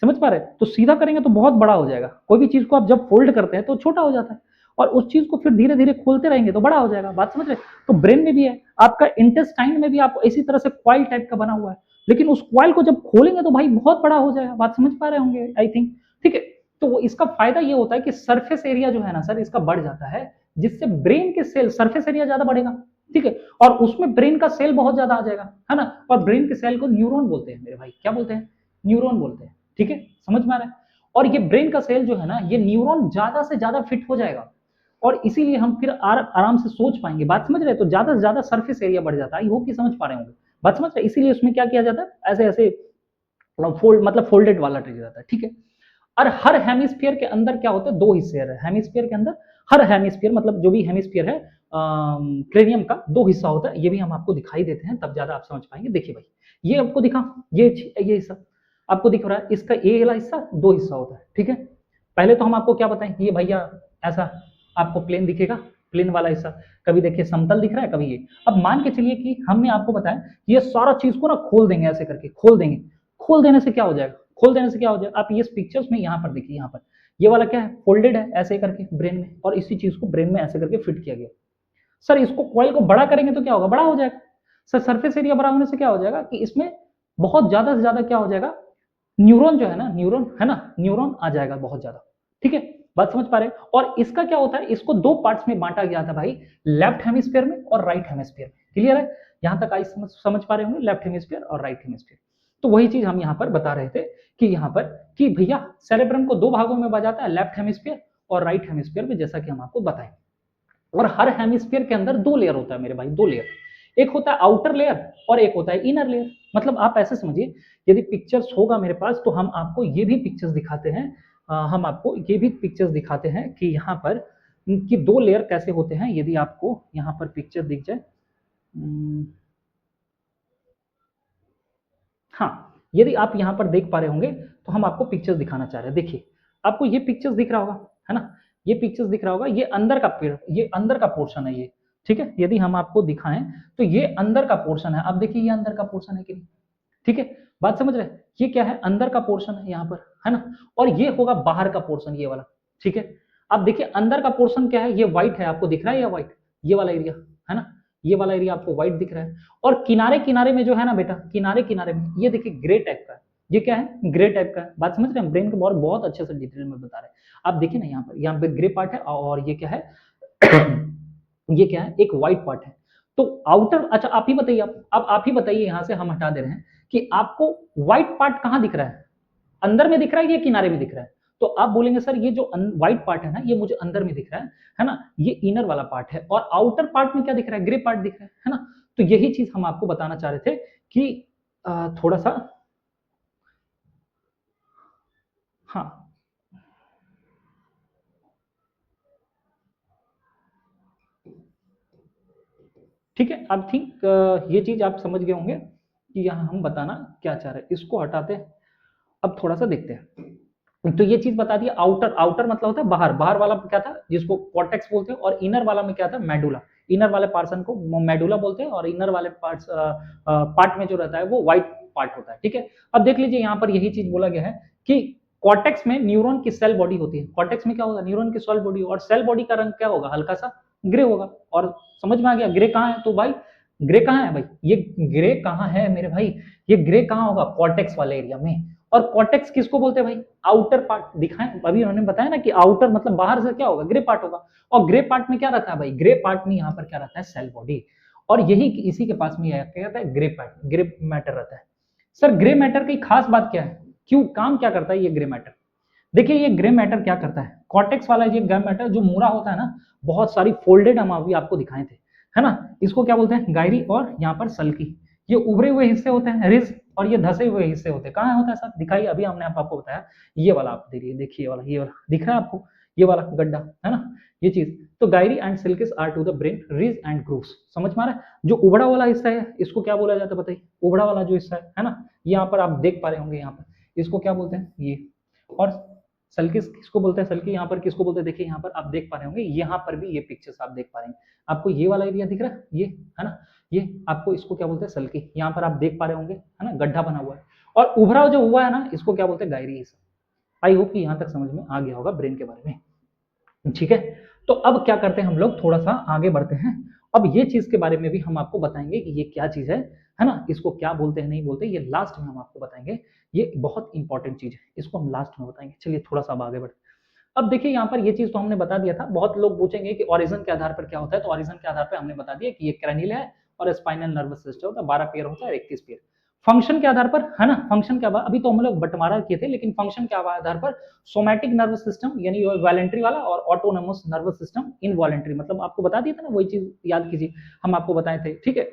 Speaker 1: समझ पा रहे हैं, तो सीधा करेंगे तो बहुत बड़ा हो जाएगा। कोई भी चीज को आप जब फोल्ड करते हैं तो छोटा हो जाता है, और उस चीज को फिर धीरे धीरे खोलते रहेंगे तो बड़ा हो जाएगा, बात समझ रहे। तो ब्रेन में भी है, आपका इंटेस्टाइन में भी आप इसी तरह से क्वाइल टाइप का बना हुआ है, लेकिन उस क्वाइल को जब खोलेंगे तो भाई बहुत बड़ा हो जाएगा, बात समझ पा रहे होंगे आई थिंक, ठीक है। तो इसका फायदा ये होता है कि सरफेस एरिया जो है ना सर, इसका बढ़ जाता है, जिससे ब्रेन के सेल, सरफेस एरिया ज्यादा बढ़ेगा, ठीक है, और उसमें ब्रेन का सेल बहुत ज्यादा आ जाएगा, है ना। और ब्रेन के सेल को न्यूरॉन बोलते हैं मेरे भाई, क्या बोलते हैं, न्यूरॉन बोलते हैं, ठीक है, समझ में आ रहा है। और ये ब्रेन का सेल जो है ना, ये न्यूरॉन ज्यादा से ज्यादा फिट हो जाएगा, और इसीलिए हम फिर आराम से सोच पाएंगे, बात समझ रहे हैं। तो ज्यादा से ज्यादा सरफेस एरिया बढ़ जाता है, आई होप कि समझ पा रहे होंगे, बात समझ रहे। इसीलिए उसमें क्या किया जाता है, ऐसे ऐसे मतलब फोल्डेड वाला ट्री रहता है, ठीक है। और हर हेमिस्फीयर के अंदर क्या होता है, दो हिस्से है हेमिस्फीयर के अंदर, हर हेमिस्फीयर मतलब जो भी हेमिस्फीयर है क्रेनियम का, दो हिस्सा होता है, ये भी हम आपको दिखाई देते हैं, तब ज्यादा आप समझ पाएंगे। देखिए भाई, ये आपको दिखा, ये हिस्सा आपको दिख रहा है, इसका ये वाला हिस्सा दो हिस्सा होता है, ठीक है। पहले तो हम आपको क्या बताएं, ये भैया ऐसा आपको प्लेन दिखेगा, प्लेन वाला हिस्सा, कभी देखिए समतल दिख रहा है, कभी ये। अब मान के चलिए कि हमने आपको बताया ये सारा चीज को ना खोल देंगे, ऐसे करके खोल देंगे, खोल देने से क्या हो जाएगा, खोल देने से क्या हो जाएगा, आप ये पिक्चर्स में यहाँ पर देखिए, यहाँ पर ये वाला क्या है, फोल्डेड है ऐसे करके ब्रेन में, और इसी चीज को ब्रेन में ऐसे करके फिट किया गया। सर इसको कॉइल को बड़ा करेंगे तो क्या होगा, बड़ा हो जाएगा। सर सरफेस एरिया बड़ा होने से क्या हो जाएगा कि इसमें बहुत ज्यादा से ज्यादा क्या हो जाएगा, न्यूरॉन जो है ना, न्यूरॉन है ना, न्यूरॉन आ जाएगा बहुत ज्यादा, ठीक है, बात समझ पा रहे हैं। और इसका क्या होता है, इसको दो पार्ट्स में बांटा गया था भाई, लेफ्ट हेमिस्फीयर में और राइट हेमिस्फीयर में, क्लियर है, यहां तक आई समझ पा रहे होंगे, लेफ्ट हेमिस्फीयर और राइट हेमिस्फीयर। तो वही चीज हम यहाँ पर बता रहे थे कि यहाँ पर कि भैया सेरेब्रम को दो भागों में बांटा जाता है, लेफ्ट हेमिस्फीयर और राइट हेमिस्फीयर में, जैसा कि हम आपको बताएं। और हर हेमिस्फीयर के अंदर दो लेयर होता है मेरे भाई, दो लेयर, एक होता है आउटर लेयर और एक होता है इनर लेयर। मतलब आप ऐसे समझिए, यदि पिक्चर्स होगा मेरे पास तो हम आपको ये भी पिक्चर्स दिखाते हैं, हम आपको ये भी पिक्चर्स दिखाते हैं कि यहाँ पर कि दो लेयर कैसे होते हैं। यदि आपको यहाँ पर पिक्चर दिख जाए, हाँ, यदि आप यहाँ पर देख पा रहे होंगे तो हम आपको पिक्चर्स दिखाना चाह रहे हैं। देखिए आपको ये पिक्चर्स दिख रहा होगा, है ना, ये पिक्चर्स दिख रहा होगा, ये अंदर का पेड़, ये अंदर का पोर्शन है ये, ठीक है। यदि हम आपको दिखाएं तो ये अंदर का पोर्शन है, आप देखिए ये अंदर का पोर्शन है कि नहीं, ठीक है, बात समझ रहे हैं। ये क्या है, अंदर का पोर्शन है यहाँ पर, है ना, और ये होगा बाहर का पोर्शन, ये वाला, ठीक है। आप देखिए अंदर का पोर्शन क्या है, ये व्हाइट है, आपको दिख रहा है, या व्हाइट, ये वाला एरिया, है ना, ये वाला एरिया आपको व्हाइट दिख रहा है। और किनारे किनारे में जो है ना बेटा, किनारे किनारे में ये देखिए ग्रे टाइप का है, ये क्या है, ग्रे टाइप का है, बात समझ रहे हैं। ब्रेन को बहुत बहुत अच्छे से डिटेल में बता रहे हैं। आप देखिए ना यहाँ पे ग्रे पार्ट है, और ये क्या है ये क्या है, एक व्हाइट पार्ट है। तो आउटर, अच्छा आप ही बताइए, अब आप ही बताइए, यहाँ से हम हटा दे रहे हैं कि आपको व्हाइट पार्ट कहाँ दिख रहा है, अंदर में दिख रहा है या किनारे में दिख रहा है। तो आप बोलेंगे सर ये जो व्हाइट पार्ट है ना, ये मुझे अंदर में दिख रहा है ना, ये इनर वाला पार्ट है, और आउटर पार्ट में क्या दिख रहा है, ग्रे पार्ट दिख रहा है ना। तो यही चीज हम आपको बताना चाह रहे थे कि थोड़ा सा, हाँ ठीक है, आई थिंक ये चीज आप समझ गए होंगे कि यहाँ हम बताना क्या चाह रहे हैं। इसको हटाते हैं, अब थोड़ा सा देखते हैं। तो ये चीज बता दी, आउटर, आउटर मतलब होता है बाहर, बाहर वाला क्या था जिसको कॉर्टेक्स बोलते हैं, और इनर वाला में क्या था, मेडुला, इनर वाले पार्सन को मेडुला बोलते हैं, और इनर वाले पार्ट में जो रहता है वो व्हाइट पार्ट होता है, ठीक है। अब देख लीजिए यहाँ पर यही चीज बोला गया है कि कॉर्टेक्स में न्यूरॉन की सेल बॉडी होती है, कॉर्टेक्स में क्या होगा, न्यूरॉन की सेल बॉडी, और सेल बॉडी का रंग क्या होगा, हल्का सा ग्रे होगा। और समझ में आ गया ग्रे कहाँ है, तो भाई ग्रे कहाँ है भाई, ये ग्रे कहाँ है मेरे भाई, ये ग्रे कहाँ होगा, कॉर्टेक्स वाले एरिया में। और कॉर्टेक्स किसको बोलते हैं भाई, आउटर पार्ट दिखाएं, अभी उन्होंने बताया ना कि आउटर मतलब बाहर से क्या होगा, ग्रे पार्ट होगा। और ग्रे पार्ट में क्या रहता है भाई, ग्रे पार्ट में यहाँ पर क्या रहता है, सेल बॉडी। और यही इसी के पास में क्या कहता है, ग्रे पार्ट, ग्रे मैटर रहता है। सर ग्रे मैटर की खास बात क्या है, क्यों, काम क्या करता है ये ग्रे मैटर। देखिए ये ग्रे मैटर क्या करता है, कॉर्टेक्स वाला ये ग्रे मैटर जो मूरा होता है ना, बहुत सारी फोल्डेड हम अभी आपको दिखाए थे, है ना, इसको क्या बोलते हैं, गायरी, और यहाँ पर सल्की, ये उभरे हुए हिस्से होते हैं रिज, और ये धसे हुए हिस्से होते हैं, कहाँ होता है सर, दिखाइए, अभी हमने आपको बताया, ये वाला आप देखिए वाला, ये वाला दिख रहा है आपको, ये वाला गड्ढा, है ना, ये चीज। तो gyri and sulci are to the brain ridge and grooves, समझ में आ रहा है। जो उभड़ा वाला हिस्सा है इसको क्या बोला जाता है बताइए, उभड़ा वाला जो हिस्सा है ना, यहाँ पर आप देख पा रहे होंगे, यहाँ पर इसको क्या बोलते हैं ये, और सल्की किसको बोलते हैं, सल्की यहाँ पर किसको बोलते हैं, देखिए यहाँ पर आप देख पा रहे होंगे, यहाँ पर भी ये पिक्चर्स आप देख पा रहे हैं, आपको ये वाला एरिया दिख रहा है, ये है ना, ये आपको इसको क्या बोलते हैं सल्की, यहाँ पर आप देख पा रहे होंगे है ना, गड्ढा बना हुआ है, और उभरा जो हुआ है ना इसको क्या बोलते हैं गायरी हिस्सा। आई होप कि यहाँ तक समझ में आ गया होगा ब्रेन के बारे में, ठीक है। तो अब क्या करते हैं हम लोग, थोड़ा सा आगे बढ़ते हैं, अब ये चीज के बारे में भी हम आपको बताएंगे कि ये क्या चीज है ना, इसको क्या बोलते हैं नहीं बोलते, ये लास्ट में हम आपको बताएंगे, ये बहुत इंपॉर्टेंट चीज है, इसको हम लास्ट में बताएंगे। चलिए थोड़ा सा अब आगे बढ़ते हैं। अब देखिए यहाँ पर ये चीज तो हमने बता दिया था, बहुत लोग पूछेंगे कि ऑरिजिन के आधार पर क्या होता है, तो ऑरिजिन के आधार पर हमने बता दिया कि ये क्रैनियल है और स्पाइनल नर्वस सिस्टम होता है, 12 पेयर होता है, 21 पेयर। फंक्शन के आधार पर है ना, फंक्शन के अभी तो हम लोग बंटवारा किए थे, लेकिन फंक्शन के आधार पर सोमैटिक नर्वस सिस्टम यानी वॉलंटरी वाला, और ऑटोनोमस नर्वस सिस्टम इनवॉलंटरी, मतलब आपको बता दिया था ना, वही चीज याद कीजिए हम आपको बताए थे, ठीक है।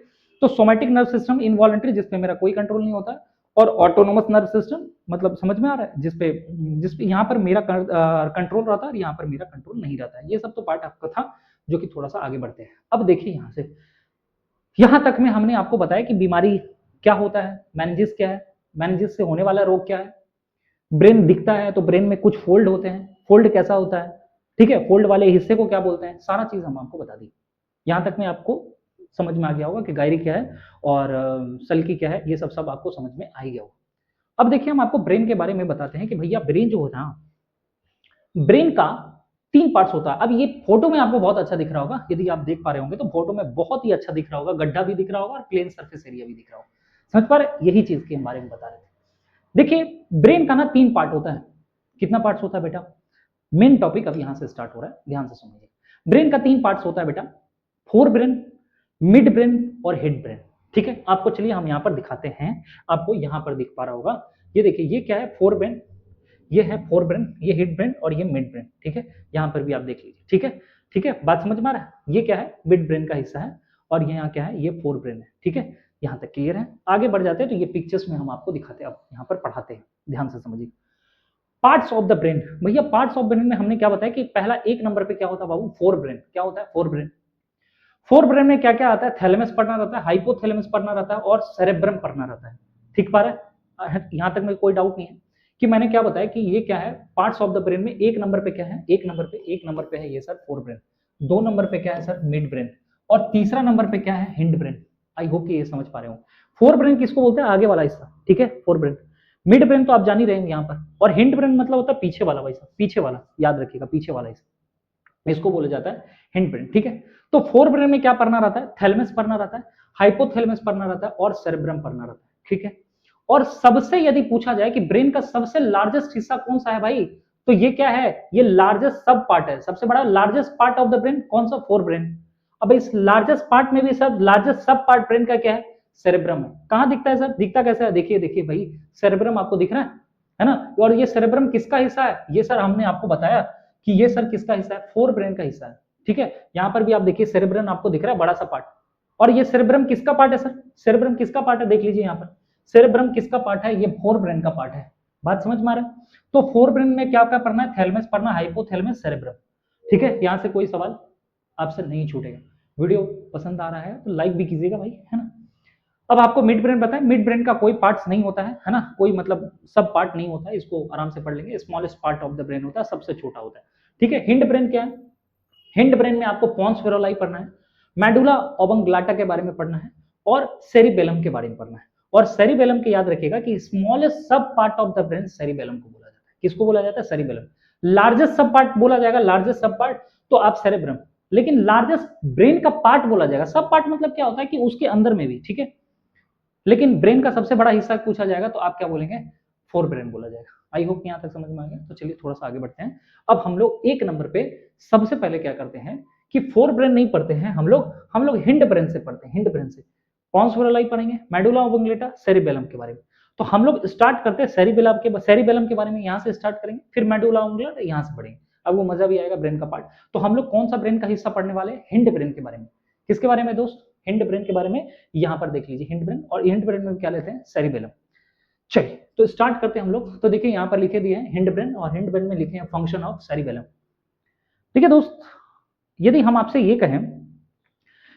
Speaker 1: तो सोमैटिक नर्व सिस्टम इनवॉलंटरी जिसपे मेरा कोई कंट्रोल नहीं होता, और ऑटोनोमस नर्व सिस्टम मतलब समझ में आ रहा है, जिसपे यहाँ पर मेरा कंट्रोल रहता है और यहाँ पर मेरा कंट्रोल नहीं रहता है। ये सब तो पार्ट आपका था जो कि थोड़ा सा आगे बढ़ते हैं। अब देखिए यहाँ से यहाँ तक में हमने आपको बताया कि बीमारी क्या होता है, मेनिंजिस क्या है, मेनिंजिस से होने वाला रोग क्या है, ब्रेन दिखता है तो ब्रेन में कुछ फोल्ड होते हैं, फोल्ड कैसा होता है, ठीक है, फोल्ड वाले हिस्से को क्या बोलते हैं, सारा चीज हम आपको बता दी। यहाँ तक में आपको समझ में आ गया होगा कि गायरी क्या है और सल्की क्या है, ये सब आपको समझ में आ ही गया होगा। अब देखिए हम आपको ब्रेन के बारे में बताते हैं कि भैया ब्रेन जो होता है, ब्रेन का 3 पार्ट्स होता है। अब ये फोटो में आपको बहुत अच्छा दिख रहा होगा, यदि आप देख पा रहे होंगे तो फोटो में बहुत ही अच्छा दिख रहा होगा, गड्ढा भी दिख रहा होगा और प्लेन सरफेस एरिया भी दिख रहा होगा, समझ पा रहे, यही चीज के बारे में बता रहे थे। देखिए ब्रेन का ना 3 पार्ट होता है, कितना पार्ट्स होता है बेटा, मेन टॉपिक अब यहां से स्टार्ट हो रहा है, ध्यान से सुनिए। ब्रेन का 3 पार्ट्स होता है बेटा, फोर ब्रेन, मिड ब्रेन और हेड ब्रेन, ठीक है। आपको चलिए हम यहाँ पर दिखाते हैं, आपको यहाँ पर दिख पा रहा होगा, ये देखिए ये क्या है, फोर ब्रेन, ये है फोर ब्रेन, ये हेड ब्रेन और ये मिड ब्रेन, ठीक है। यहाँ पर भी आप देख लीजिए, ठीक है, ठीक है, बात समझ में आ रहा है। ये क्या है, मिड ब्रेन का हिस्सा है, और ये यहाँ क्या है, ये फोर ब्रेन है, ठीक है। यहाँ तक क्लियर है। आगे बढ़ जाते हैं तो ये पिक्चर्स में हम आपको दिखाते हैं, अब यहाँ पर पढ़ाते हैं, ध्यान से समझिए। पार्ट्स ऑफ द ब्रेन, भैया पार्ट्स ऑफ ब्रेन में हमने क्या बताया कि पहला 1 नंबर पे क्या होता है बाबू, फोर ब्रेन, क्या होता है फोर ब्रेन। फोर ब्रेन में क्या क्या आता है, थैलेमस पढ़ना रहता है, हाइपोथैलेमस पढ़ना रहता है और सेरेब्रम पढ़ना रहता है, ठीक पा रहा है, यहाँ तक में कोई डाउट नहीं है कि मैंने क्या बताया कि ये क्या है, पार्ट्स ऑफ द ब्रेन में 1 नंबर पे क्या है, 1 नंबर पे है ये सर फोर ब्रेन, 2 नंबर पे क्या है सर मिड ब्रेन, और तीसरा नंबर पे क्या है हिंड ब्रेन। आई होप कि ये समझ पा रहे हो। फोर ब्रेन किसको बोलते हैं, आगे वाला हिस्सा, ठीक है, फोर ब्रेन। मिड ब्रेन तो आप जान ही रहे हैं यहाँ पर, और हिंड ब्रेन मतलब होता है पीछे वाला, भाई साहब पीछे वाला, याद रखिएगा पीछे वाला हिस्सा, इसको बोला जाता है हिंड ब्रेन, ठीक है। तो फोर ब्रेन में क्या पढ़ना रहता है, थैलेमस पढ़ना रहता है, हाइपोथैलेमस पढ़ना रहता है और सेरेब्रम पढ़ना रहता है, ठीक है। और सबसे यदि पूछा जाए कि ब्रेन का सबसे लार्जेस्ट हिस्सा कौन सा है भाई, तो ये क्या है, ये लार्जेस्ट सब पार्ट है, सबसे बड़ा largest part of the brain कौन सा, फोर ब्रेन। अब इस लार्जेस्ट पार्ट में भी सब लार्जेस्ट सब पार्ट ब्रेन का क्या है, सेरेब्रम है। कहां दिखता है सर, दिखता कैसा है, देखिए देखिए भाई, सेरेब्रम आपको दिख रहा है ना, और ये सेरेब्रम किसका हिस्सा है, ये सर हमने आपको बताया कि ये सर किसका हिस्सा है, फोर ब्रेन का हिस्सा है, ठीक है। यहाँ पर भी आप देखिए सेरेब्रम आपको दिख रहा है बड़ा सा पार्ट, और ये सेरेब्रम किसका पार्ट है सर, सेरेब्रम किसका पार्ट है, देख लीजिए यहाँ पर सेरेब्रम किसका पार्ट है, ये फोर ब्रेन का पार्ट है, बात समझ में आ रहा है। तो फोर ब्रेन में क्या क्या पढ़ना है, थैलेमस पढ़ना, हाइपोथैलेमस, सेरेब्रम, ठीक है। यहाँ से कोई सवाल आपसे नहीं छूटेगा। वीडियो पसंद आ रहा है तो लाइक भी कीजिएगा भाई, है ना। अब आपको मिड ब्रेन पता है, मिड ब्रेन का कोई पार्ट्स नहीं होता है ना, कोई मतलब सब पार्ट नहीं होता है, इसको आराम से पढ़ लेंगे, smallest part of the brain होता है, सबसे छोटा होता है, ठीक है। हिंड ब्रेन क्या है, हिंड ब्रेन में आपको पॉन्स फेरोलाई पढ़ना है, मेडुला ओबंगलाटा के बारे में पढ़ना है, और सेरिबेलम के बारे में पढ़ना है। और सेरिबेलम के याद रखिएगा कि स्मॉलेस्ट सब part of the brain cerebellum को बोला जाता है, किसको बोला जाता है, सेरिबेलम। लार्जेस्ट सब पार्ट बोला जाएगा, लार्जेस्ट सब पार्ट तो आप सेरेब्रम, लेकिन लार्जेस्ट ब्रेन का पार्ट बोला जाएगा, सब पार्ट मतलब क्या होता है कि उसके अंदर में भी, ठीक है। लेकिन ब्रेन का सबसे बड़ा हिस्सा पूछा जाएगा तो आप क्या बोलेंगे, फोर ब्रेन बोला जाएगा। आई होप यहाँ तक समझ में आ गया। तो चलिए थोड़ा सा आगे बढ़ते हैं। अब हम लोग 1 नंबर पे सबसे पहले क्या करते हैं कि फोर ब्रेन नहीं पढ़ते हैं हम लोग हिंड ब्रेन से पढ़ते हैं, हिंड ब्रेन से पॉन्स फेरोलाई पढ़ेंगे, मेडुला ओबंगलेटा, सेरिबेलम के बारे में। तो हम लोग स्टार्ट करते हैं सेरिबेलम के बारे में, यहाँ से स्टार्ट करेंगे, फिर मेडुला ओबंगलेटा यहाँ से पढ़ेंगे, अब वो मजा भी आएगा ब्रेन का पार्ट। तो हम लोग कौन सा ब्रेन का हिस्सा पढ़ने वाले हैं, हिंड ब्रेन के बारे में। किसके बारे में दोस्त, हिंड ब्रेन के बारे में। यहाँ पर देख लीजिए हिंड ब्रेन, और हिंड ब्रेन में क्या लेते हैं, सेरिबेलम। चलिए तो स्टार्ट करते हैं हम लोग। तो देखिए यहाँ पर लिखे दिए हैं हिंड ब्रेन, और हिंड ब्रेन में लिखे हैं फंक्शन ऑफ सेरिबेलम। ठीक है दोस्त, यदि हम आपसे ये कहें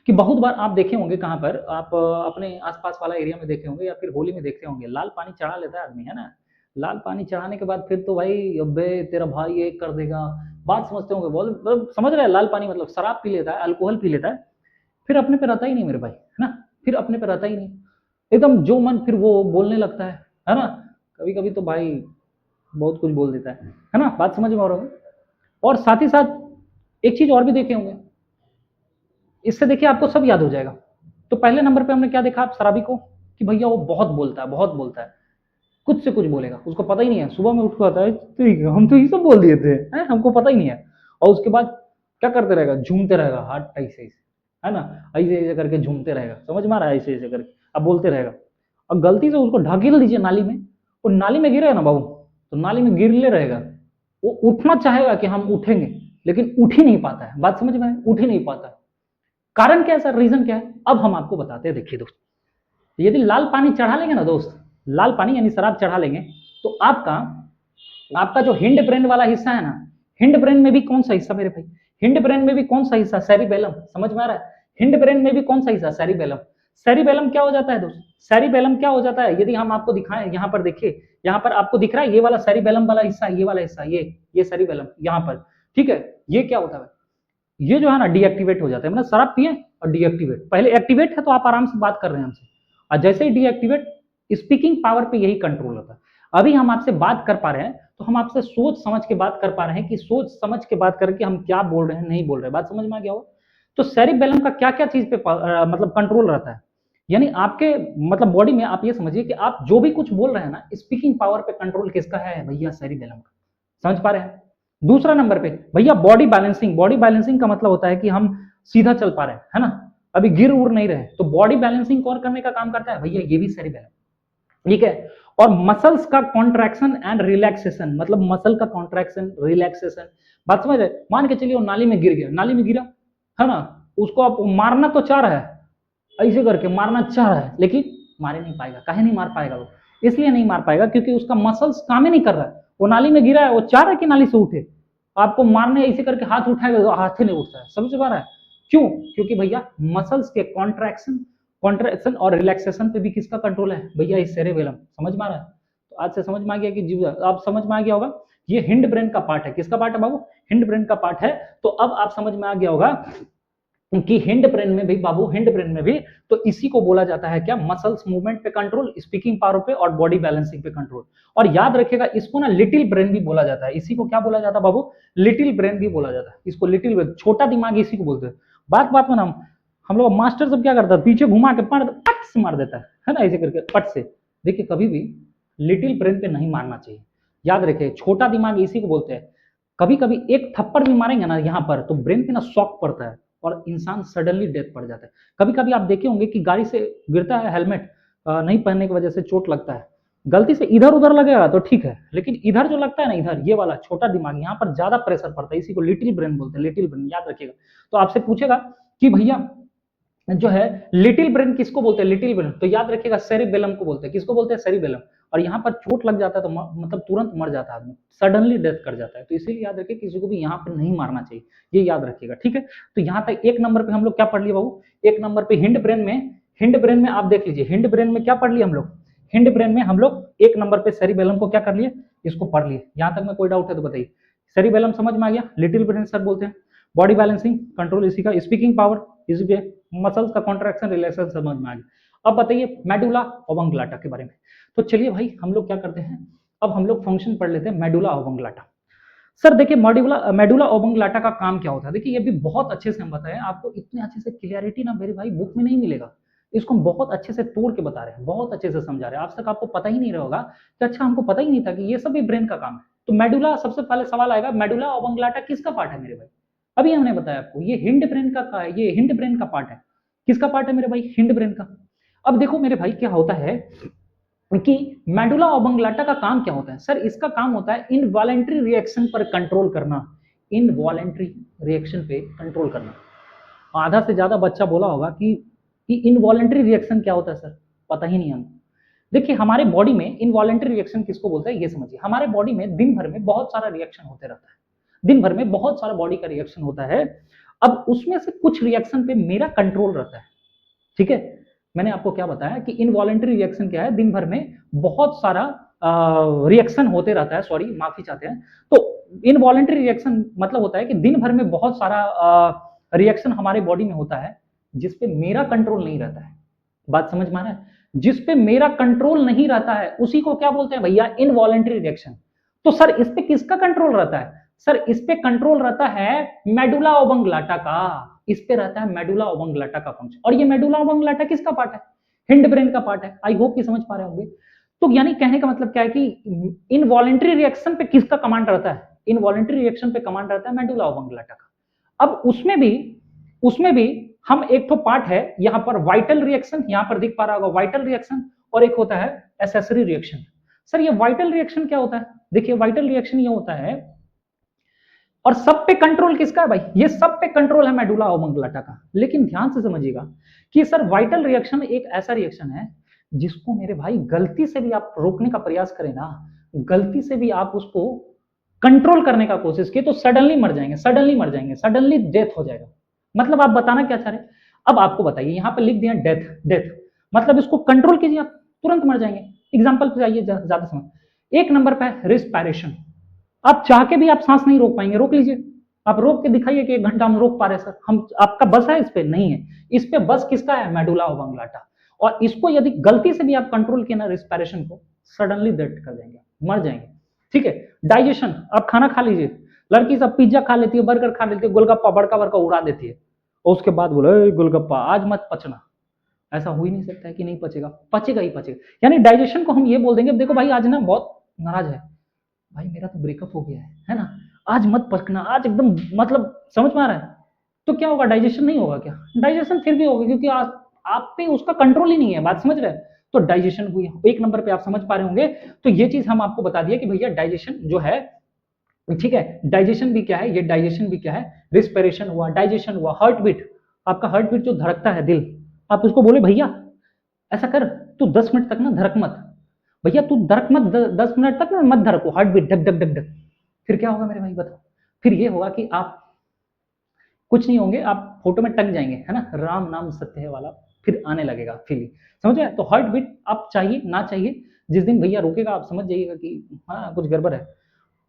Speaker 1: कि बहुत बार आप देखे होंगे, कहाँ पर आप अपने आसपास वाला एरिया में देखे होंगे या फिर होली में देखते होंगे, लाल पानी चढ़ा लेता है आदमी, है ना, लाल पानी चढ़ाने के बाद फिर तो भाई अबे तेरा भाई ये कर देगा, बात समझते होंगे, बोल मतलब समझ रहे हैं, लाल पानी मतलब शराब पी लेता है, अल्कोहल पी लेता है, फिर अपने पे रहता ही नहीं मेरे भाई, है ना, फिर अपने पे रहता ही नहीं, एकदम जो मन फिर वो बोलने लगता है ना, कभी कभी तो भाई बहुत कुछ बोल देता है ना, बात समझ में आ रहा है। और साथ ही साथ एक चीज और भी देखे होंगे, इससे देखिए आपको सब याद हो जाएगा। तो पहले नंबर पे हमने क्या देखा आप शराबी को, कि भैया वो बहुत बोलता है, बहुत बोलता है, कुछ से कुछ बोलेगा, उसको पता ही नहीं है, सुबह में उठ के आता है ठीक है हम तो ये सब बोल दिए थे, हैं हमको पता ही नहीं है, और उसके बाद क्या करते रहेगा, झूमते रहेगा हाथ ऐसे ऐसे, है ना, ऐसे ऐसे करके झूमते रहेगा, समझ में आ रहा है, ऐसे ऐसे करके अब बोलते रहेगा, और गलती से उसको ढकेल दीजिए नाली में, वो नाली में गिरेगा ना बाबू, तो नाली में गिरले रहेगा, वो उठना चाहेगा कि हम उठेंगे, लेकिन उठ ही नहीं पाता है, बात समझ में आए, उठ ही नहीं पाता है। कारण क्या है सर, रीजन क्या है, अब हम आपको बताते हैं। देखिए दोस्त, यदि लाल पानी चढ़ा लेंगे ना दोस्त, लाल पानी यानी शराब चढ़ा लेंगे, तो आपका आपका जो हिंड ब्रेन वाला हिस्सा है ना, हिंड ब्रेन में भी कौन सा हिस्सा मेरे भाई, हिंड ब्रेन में भी कौन सा हिस्सा, सेरिबेलम, समझ में आ रहा है, हिंड ब्रेन में भी कौन सा हिस्सा, सेरिबेलम। सेरिबेलम क्या हो जाता है दोस्त, सेरिबेलम क्या हो जाता है, यदि हम आपको दिखाएं, यहाँ पर देखिए, यहाँ पर आपको दिख रहा है ये वाला सेरिबेलम वाला हिस्सा, ये वाला हिस्सा, ये सेरिबेलम यहाँ पर, ठीक है, ये क्या होता है, ये जो है ना डीएक्टिवेट हो जाता है, मतलब शराब पिए और डीएक्टिवेट, पहले एक्टिवेट है तो आप आराम से बात कर रहे हैं हमसे, और जैसे ही डीएक्टिवेट, स्पीकिंग पावर पे यही कंट्रोल होता है। अभी हम आपसे बात कर पा रहे हैं तो हम आपसे सोच समझ के बात कर पा रहे हैं, कि सोच समझ के बात करके हम क्या बोल रहे हैं, नहीं बोल रहे हैं, बात समझ में आ गया हो। तो सेरिबेलम का क्या क्या चीज पे मतलब कंट्रोल रहता है, यानी आपके मतलब बॉडी में, आप ये समझिए कि आप जो भी कुछ बोल रहे हैं ना, स्पीकिंग पावर पे कंट्रोल किसका है भैया, सेरिबेलम का, समझ पा रहे हैं। दूसरा नंबर पे भैया बॉडी बैलेंसिंग, बॉडी बैलेंसिंग का मतलब होता है कि हम सीधा चल पा रहे हैं, है ना, अभी गिर उड़ नहीं रहे, तो बॉडी बैलेंसिंग कौन करने का काम करता है भैया, ये भी सेरिबेलम, ठीक है। और मसल्स का कॉन्ट्रैक्शन एंड रिलैक्सेशन, मतलब मसल का कॉन्ट्रैक्शन रिलैक्सेशन, बात समझ रहे, मान के चलिए वो नाली में गिर गया, नाली में गिरा, है ना, उसको आप मारना तो चाह रहा है, ऐसे करके मारना चाह रहा है, लेकिन मार नहीं पाएगा, काहे नहीं मार पाएगा वो, इसलिए नहीं मार पाएगा क्योंकि उसका मसल्स काम ही नहीं कर रहा है, वो नाली में गिरा है, वो चाह रहा है कि नाली से उठे, आपको मारने ऐसे करके हाथ उठाएगा तो हाथ ही नहीं उठता है, समझ पा रहा है, क्यों, क्योंकि भैया मसल्स के कॉन्ट्रैक्शन कॉन्ट्रैक्शन और रिलैक्सेशन पे भी किसका कंट्रोल है भैया, इस सेरेबेलम, समझ में आ रहा है। तो आज से समझ में आ गया कि जीव, आप समझ में आ गया होगा, ये हिंड ब्रेन का पार्ट है, किसका पार्ट है बाबू, हिंड ब्रेन का पार्ट है। तो अब आप समझ में आ गया होगा कि हिंड ब्रेन में भी बाबू, हिंड ब्रेन में भी, तो इसी को बोला जाता है क्या, मसल्स मूवमेंट पे कंट्रोल, स्पीकिंग पावर पे और बॉडी बैलेंसिंग पे कंट्रोल। और याद रखिएगा इसको ना लिटिल ब्रेन भी बोला जाता है, इसी को क्या बोला जाता है बाबू, लिटिल ब्रेन भी बोला जाता है, इसको लिटिल ब्रेन, छोटा दिमाग इसी को बोलते हैं। बात बात में ना हम लोग मास्टर सब क्या करता है, पीछे घुमा के पट से मार देता है ना, ऐसे करके पट से। देखिए कभी भी लिटिल ब्रेन पे नहीं मारना चाहिए, याद रखिए, छोटा दिमाग इसी को बोलते हैं। कभी कभी एक थप्पड़ भी मारेंगे ना यहाँ पर, तो ब्रेन पे ना शॉक पड़ता है और इंसान सडनली डेथ पड़ जाता है। कभी कभी आप देखे होंगे कि गाड़ी से गिरता है, हेलमेट नहीं पहनने की वजह से चोट लगता है, गलती से इधर उधर लगेगा तो ठीक है, लेकिन इधर जो लगता है ना, इधर ये वाला छोटा दिमाग, यहाँ पर ज्यादा प्रेशर पड़ता है, इसी को लिटिल ब्रेन बोलते हैं, लिटिल ब्रेन, याद रखिएगा। तो आपसे पूछेगा कि भैया जो है लिटिल ब्रेन किसको बोलते हैं, लिटिल ब्रेन, तो याद रखिएगा सेरिबेलम को बोलते हैं, किसको बोलते हैं, सेरिबेलम। और यहाँ पर चोट लग जाता है तो मतलब तुरंत मर जाता है आदमी, सडनली डेथ कर जाता है, तो इसीलिए याद रखिए किसी को भी यहाँ पे नहीं मारना चाहिए, ये याद रखिएगा, ठीक है। तो यहाँ तक एक नंबर पे हम लोग क्या पढ़ लिए बाबू, एक नंबर पे हिंड ब्रेन में, हिंड ब्रेन में आप देख लीजिए, हिंड ब्रेन में क्या पढ़ लिए हम लोग, हिंड ब्रेन में हम लोग एक नंबर पे सेरिबेलम को क्या कर लिए, इसको पढ़ लिए। यहाँ तक में कोई डाउट है तो बताइए, सेरिबेलम समझ में आ गया, लिटिल ब्रेन सर बोलते हैं, बॉडी बैलेंसिंग कंट्रोल इसी का, स्पीकिंग पावर इसी पे, मसल्स का कॉन्ट्रैक्शन रिलैक्सेशन समझ में आ गया। अब बताइए मेडुला ओब्लंगेटा के बारे में। तो चलिए भाई हम लोग क्या करते हैं, अब हम लोग फंक्शन पढ़ लेते हैं मेडुला ओब्लंगेटा। सर देखिए मेडुला ओब्लंगेटा का काम क्या होता है, देखिए ये भी बहुत अच्छे से हम बताएं आपको, इतने अच्छे से क्लियरिटी ना मेरे भाई बुक में नहीं मिलेगा, इसको हम बहुत अच्छे से तोड़ के बता रहे हैं, बहुत अच्छे से समझा रहे हैं, आज तक आपको पता ही नहीं रहेगा कि अच्छा हमको पता ही नहीं था कि ये सब भी ब्रेन का काम है। तो मेडुला, सबसे पहले सवाल आएगा मेडुला ओब्लंगेटा किसका पार्ट है मेरे भाई, अभी हमने बताया आपको ये हिंड ब्रेन का है, ये हिंड ब्रेन का पार्ट है, किसका पार्ट है मेरे भाई, हिंड ब्रेन का। अब देखो मेरे भाई क्या होता है कि मेडुला ओब्लंगेटा का काम क्या होता है, सर इसका काम होता है इनवॉलेंट्री रिएक्शन पर कंट्रोल करना, इनवॉलेंट्री रिएक्शन पे कंट्रोल करना। आधा से ज्यादा बच्चा बोला होगा कि इनवॉलेंट्री रिएक्शन क्या होता है सर, पता ही नहीं हमको। देखिए हमारे बॉडी में इनवॉलेंट्री रिएक्शन किसको बोलते हैं ये समझिए, हमारे बॉडी में दिन भर में बहुत सारा रिएक्शन होते रहता है, दिन भर में बहुत सारा बॉडी का रिएक्शन होता है। अब उसमें से कुछ रिएक्शन पे मेरा कंट्रोल रहता है, ठीक है। मैंने आपको क्या बताया कि इनवॉलेंट्री रिएक्शन क्या है, दिन भर में बहुत सारा रिएक्शन होते रहता है, सॉरी माफी चाहते हैं। तो इनवॉलेंट्री रिएक्शन मतलब होता है कि दिन भर में बहुत सारा रिएक्शन हमारे बॉडी में होता है जिस पे मेरा कंट्रोल नहीं रहता है। बात समझ में आ रहा है? जिस पे मेरा कंट्रोल नहीं रहता है उसी को क्या बोलते हैं भैया? Involuntary reaction. तो सर इस पे किसका कंट्रोल रहता है? सर इस पे कंट्रोल रहता है मेडुला ओब्लांगेटा का। इस पे रहता है मेडुला ओब्लांगेटा का फंक्शन। और ये मेडुला ओब्लांगेटा किसका पार्ट है? हिंड ब्रेन का पार्ट है। आई होप कि समझ पा रहे होंगे। तो यानी कहने का मतलब क्या है कि इनवॉलेंट्री रिएक्शन पे किसका कमांड रहता है? इनवॉलेंट्री रिएक्शन पे कमांड रहता है मेडुला ओब्लांगेटा का। अब उसमें भी हम एक तो पार्ट है यहां पर वाइटल रिएक्शन, यहां पर दिख पा रहा होगा वाइटल रिएक्शन, और एक होता है एसेसरी रिएक्शन। सर ये वाइटल रिएक्शन क्या होता है? देखिए वाइटल रिएक्शन ये होता है, और सब पे कंट्रोल किसका है भाई? ये सब पे कंट्रोल है मेडुला ओब्लांगेटा का। लेकिन ध्यान से समझिएगा कि सर वाइटल रिएक्शन एक ऐसा रिएक्शन है जिसको मेरे भाई गलती से भी आप रोकने का प्रयास करें ना, गलती से भी आप उसको कंट्रोल करने का कोशिश किए तो सडनली मर जाएंगे, सडनली मर जाएंगे, सडनली डेथ हो जाएगा। मतलब आप बताना क्या चाह रहे हैं? अब आपको बताइए, यहां पे लिख दिया डेथ, डेथ मतलब इसको कंट्रोल कीजिए, आप तुरंत मर जाएंगे। एग्जाम्पल पे जाइए ज्यादा समय। एक नंबर पे रिस्पायरेशन, आप चाह के भी आप सांस नहीं रोक पाएंगे, रोक लीजिए, आप रोक के दिखाइए कि 1 घंटा हम रोक पा रहे सर, हम आपका बस है इस पे? नहीं है। इस पे बस किसका है? Medulla oblongata. और इसको यदि गलती से भी आप कंट्रोल किए ना रिस्पायरेशन को, सडनली डेथ कर देंगे, मर जाएंगे। ठीक है। डाइजेशन, आप खाना खा लीजिए, लड़की सब पिज्जा खा लेती है, बर्गर खा लेती है, गोलगप्पा बड़का बड़का उड़ा देती है, और उसके बाद बोले गोलगप्पा आज मत पचना। ऐसा हो ही नहीं सकता है कि नहीं पचेगा, पचेगा ही पचेगा। यानी डाइजेशन को हम ये बोल देंगे, देखो भाई आज ना बहुत नाराज है भाई, मेरा तो ब्रेकअप हो गया है ना, आज मत पकना, आज एकदम मतलब समझ में आ रहा है? तो क्या होगा? डाइजेशन नहीं होगा क्या? डाइजेशन फिर भी होगा, क्योंकि आप पे उसका कंट्रोल ही नहीं है। बात समझ रहे हैं? तो डाइजेशन हुई एक नंबर पे, आप समझ पा रहे होंगे। तो ये चीज हम आपको बता दिया कि भैया डाइजेशन जो है, ठीक है, डाइजेशन भी क्या है, ये डाइजेशन भी क्या है, रिस्पिरेशन हुआ, डाइजेशन हुआ, हार्ट बीट, आपका हार्ट बीट जो धड़कता है दिल, आप उसको बोले भैया ऐसा कर, तू 10 मिनट तक ना धड़क मत, भैया तू धड़क मत, 10 मिनट तक ना मत धड़को, हार्ट बीट धक धक धक धक। फिर क्या होगा मेरे भाई बताओ? फिर ये होगा कि आप कुछ नहीं होंगे, आप फोटो में टंग जाएंगे, है ना, राम नाम सत्य है वाला फिर आने लगेगा फीलिंग, समझ रहे? तो हार्ट बीट आप चाहिए ना चाहिए, जिस दिन भैया रुकेगा आप समझ जाइएगा कि हाँ कुछ गड़बड़ है।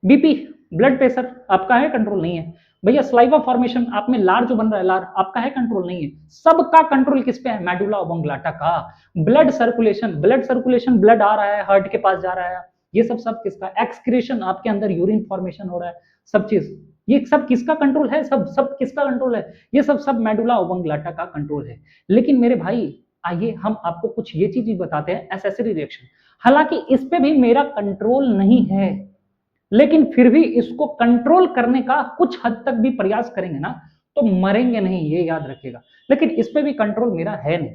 Speaker 1: बीपी, ब्लड प्रेशर आपका है कंट्रोल नहीं है भैया। स्लाइवा फॉर्मेशन, आप में लार जो बन रहा है, लार आपका है कंट्रोल नहीं है। सबका कंट्रोल किस पे है? मेडुला ओब्लांगेटा का। ब्लड सर्कुलेशन, ब्लड आ रहा है, हार्ट के पास जा रहा है, ये सब किसका? एक्सक्रीशन, आपके अंदर यूरिन फॉर्मेशन हो रहा है, सब चीज ये सब किसका कंट्रोल है? सब किसका कंट्रोल है? ये सब मेडुला ओब्लांगेटा का कंट्रोल है। लेकिन मेरे भाई आइए हम आपको कुछ ये चीज बताते हैं, एसेसरी रिएक्शन। हालांकि इस पे भी मेरा कंट्रोल नहीं है, लेकिन फिर भी इसको कंट्रोल करने का कुछ हद तक भी प्रयास करेंगे ना तो मरेंगे नहीं, ये याद रखिएगा। लेकिन इस पे भी कंट्रोल मेरा है नहीं,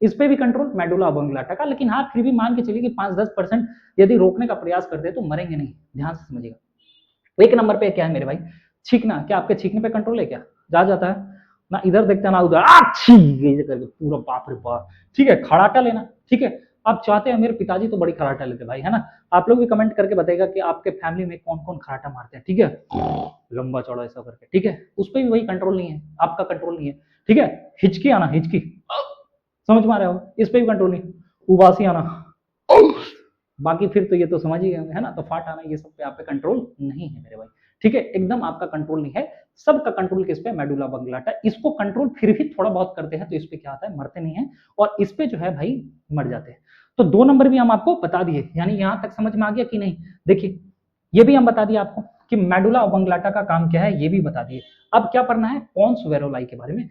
Speaker 1: इस पे भी कंट्रोल मेडुला ओब्लांगेटा का। लेकिन हाँ फिर भी मान के चलिए कि 5-10% यदि रोकने का प्रयास करते हैं तो मरेंगे नहीं, ध्यान से समझिएगा। एक नंबर पे क्या है मेरे भाई? छींकना। क्या आपके छींकने पे कंट्रोल है क्या? जा जाता है ना, इधर देखते हैं ना उधर करके पूरा बाप रे बाप। ठीक है, खड़ाटा लेना, ठीक है, आप चाहते हैं, मेरे पिताजी तो बड़ी खराटा लेते भाई, है ना। आप लोग भी कमेंट करके बताइएगा कि आपके फैमिली में कौन कौन खराटा मारते हैं, ठीक है, लंबा चौड़ा ऐसा करके, ठीक है। उस पर भी वही कंट्रोल नहीं है, आपका कंट्रोल नहीं है, ठीक है। हिचकी आना, हिचकी, समझ में आ रहे हो? इस पर भी कंट्रोल नहीं। उबासी आना, बाकी फिर तो ये तो समझ ही गए, है ना। तो फाट आना, ये सब पे आप पे कंट्रोल नहीं है मेरे भाई, ठीक है, एकदम आपका कंट्रोल नहीं है। सबका कंट्रोल किस पे? Medulla oblongata. इसको कंट्रोल फिर भी थोड़ा बहुत करते हैं तो इस पे क्या आता है? मरते नहीं है, और इस पे जो है भाई मर जाते हैं। तो 2 नंबर भी हम आपको बता दिए, यानी यहां तक समझ में आ गया कि नहीं? देखिए ये भी हम बता दिए आपको कि मेडुला ओब्लांगेटा का काम क्या है, ये भी बता दिए। अब क्या पढ़ना है? पोन्स वेरोलाई के बारे में।